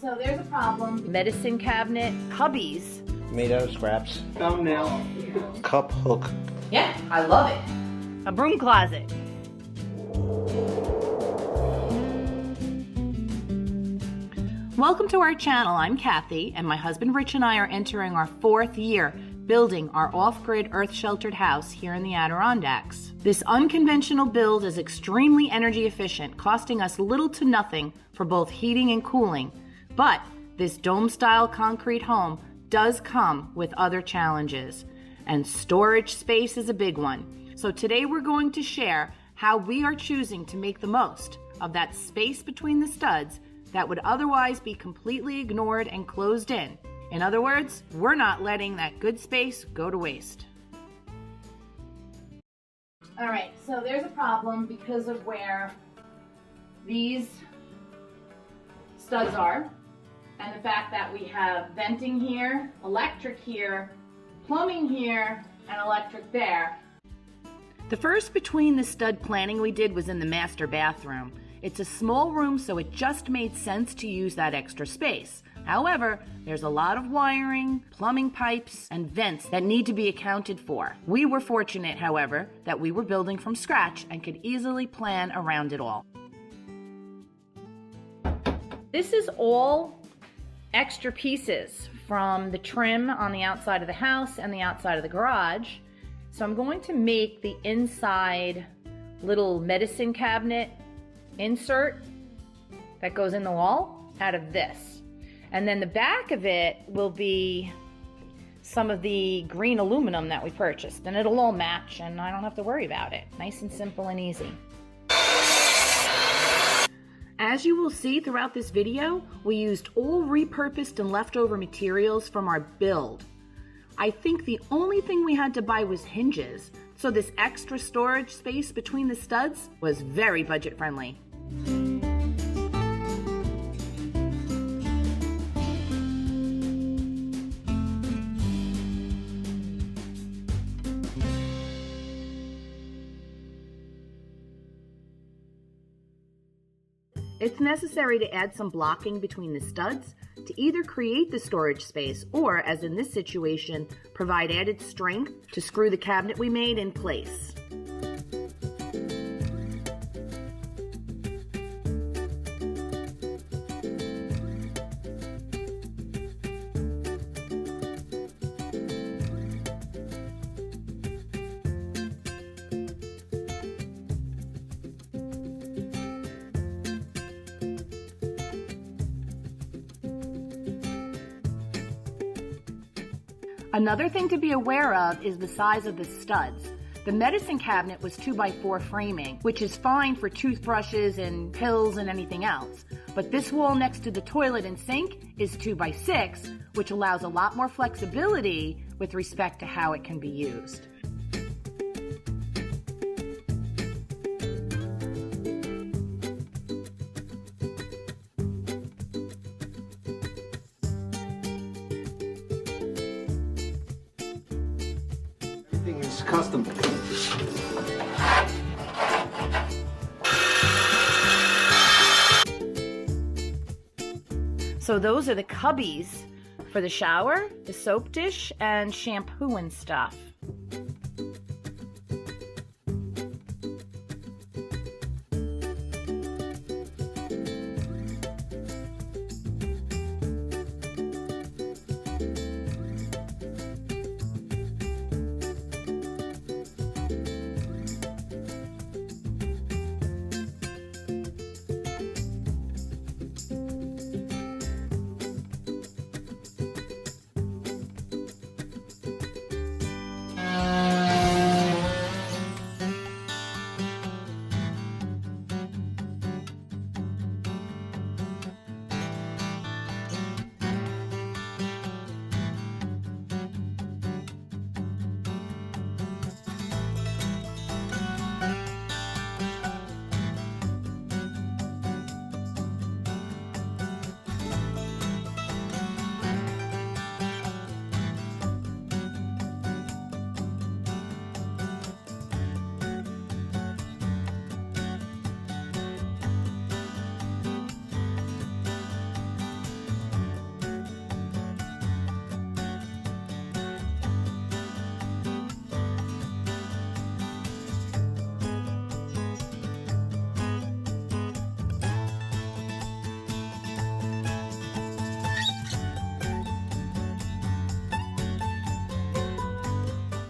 So there's a problem. Medicine cabinet, cubbies. Made out of scraps. Thumbnail. Cup hook. Yeah, I love it. A broom closet. Welcome to our channel. I'm Kathy, and my husband Rich and I are entering our 4th year building our off-grid earth-sheltered house here in the Adirondacks. This unconventional build is extremely energy efficient, costing us little to nothing for both heating and cooling. But this dome-style concrete home does come with other challenges, and storage space is a big one. So today we're going to share how we are choosing to make the most of that space between the studs that would otherwise be completely ignored and closed in. In other words, we're not letting that good space go to waste. All right, so there's a problem because of where these studs are, and the fact that we have venting here, electric here, plumbing here, and electric there. The first between the stud planning we did was in the master bathroom. It's a small room, so it just made sense to use that extra space. However, there's a lot of wiring, plumbing pipes, and vents that need to be accounted for. We were fortunate, however, that we were building from scratch and could easily plan around it all. This is all extra pieces from the trim on the outside of the house and the outside of the garage. So I'm going to make the inside little medicine cabinet insert that goes in the wall out of this. And then the back of it will be some of the green aluminum that we purchased, and it'll all match and I don't have to worry about it. Nice and simple and easy. As you will see throughout this video, we used all repurposed and leftover materials from our build. I think the only thing we had to buy was hinges, so this extra storage space between the studs was very budget friendly. It's necessary to add some blocking between the studs to either create the storage space or, as in this situation, provide added strength to screw the cabinet we made in place. Another thing to be aware of is the size of the studs. The medicine cabinet was 2x4 framing, which is fine for toothbrushes and pills and anything else. But this wall next to the toilet and sink is 2x6, which allows a lot more flexibility with respect to how it can be used. Everything is custom. So those are the cubbies for the shower, the soap dish, and shampoo and stuff.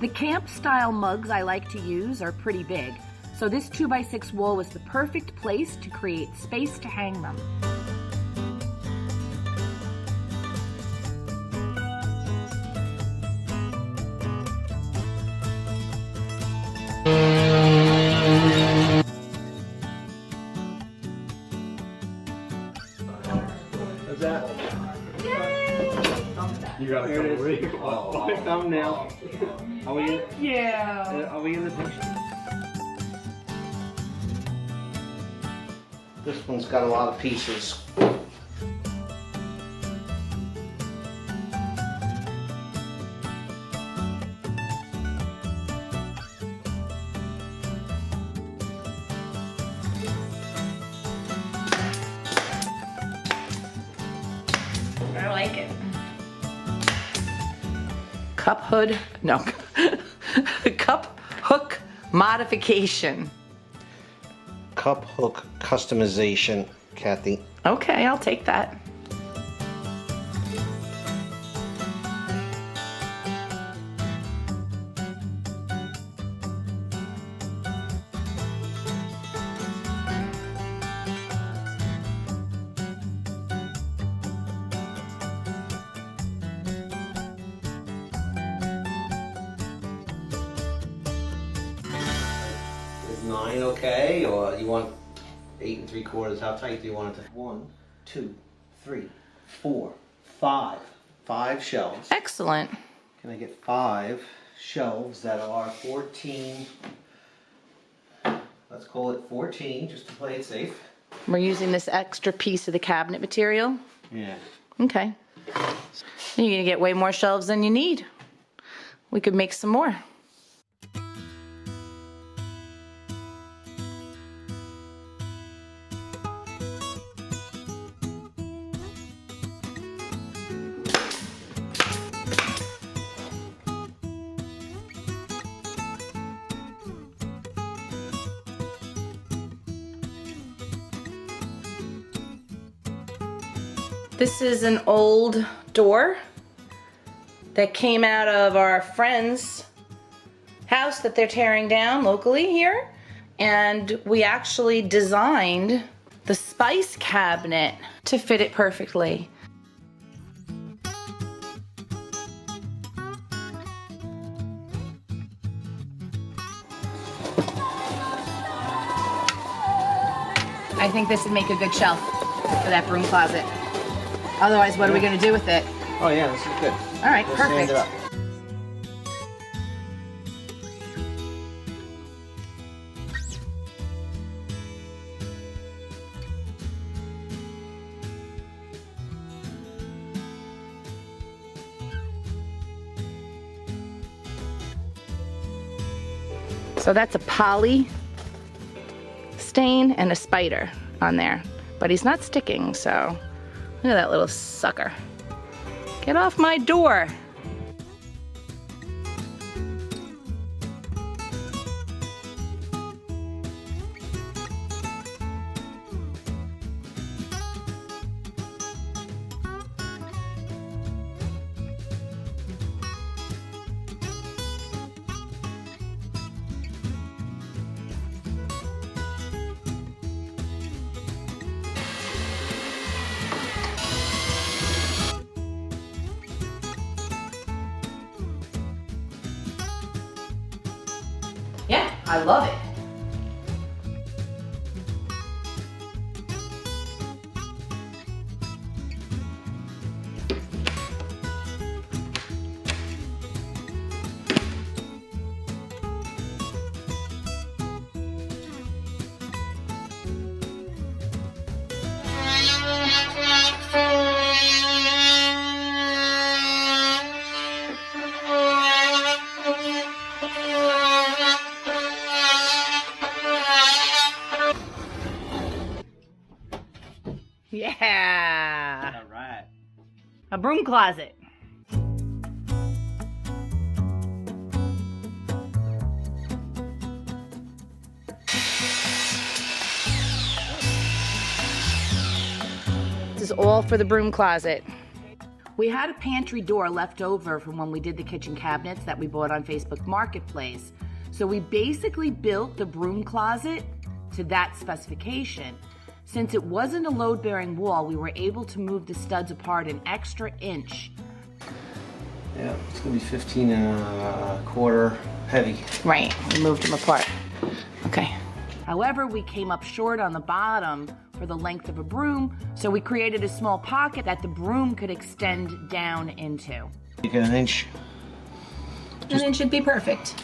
The camp style mugs I like to use are pretty big, so this 2x6 wall was the perfect place to create space to hang them. What's that? You gotta There it come is. with. Oh, thumbnail. Are we in? Yeah. Are we in the picture? This one's got a lot of pieces. I like it. Cup hood, no. Cup hook modification. Cup hook customization, Kathy. Okay, I'll take that. Is 9 okay, or you want 8 3/4? How tight do you want it to? 1, 2, 3, 4, 5. 5 shelves. Excellent. Can I get 5 shelves that are 14? Let's call it 14, just to play it safe. We're using this extra piece of the cabinet material. Yeah. Okay. You're gonna get way more shelves than you need. We could make some more. This is an old door that came out of our friend's house that they're tearing down locally here. And we actually designed the spice cabinet to fit it perfectly. I think this would make a good shelf for that broom closet. Otherwise, what are we going to do with it? Oh yeah, this is good. All right, We'll stand perfect. it up. So that's a poly stain and a spider on there. But he's not sticking, so look at that little sucker. Get off my door. Yeah, I love it. Yeah. All right. A broom closet. This is all for the broom closet. We had a pantry door left over from when we did the kitchen cabinets that we bought on Facebook Marketplace. So we basically built the broom closet to that specification. Since it wasn't a load-bearing wall, we were able to move the studs apart an extra inch. Yeah, it's gonna be 15 and a quarter heavy. Right, we moved them apart. Okay. However, we came up short on the bottom for the length of a broom, so we created a small pocket that the broom could extend down into. You get an inch. And it should be perfect.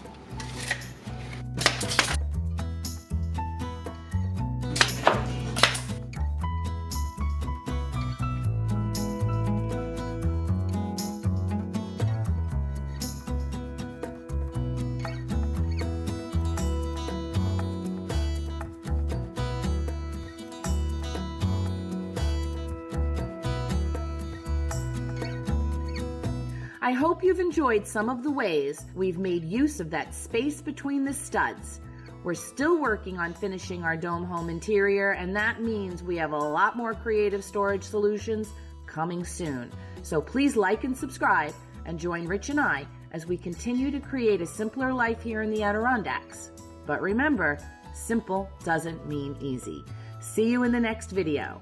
I hope you've enjoyed some of the ways we've made use of that space between the studs. We're still working on finishing our dome home interior, and that means we have a lot more creative storage solutions coming soon. So please like and subscribe and join Rich and I as we continue to create a simpler life here in the Adirondacks. But remember, simple doesn't mean easy. See you in the next video.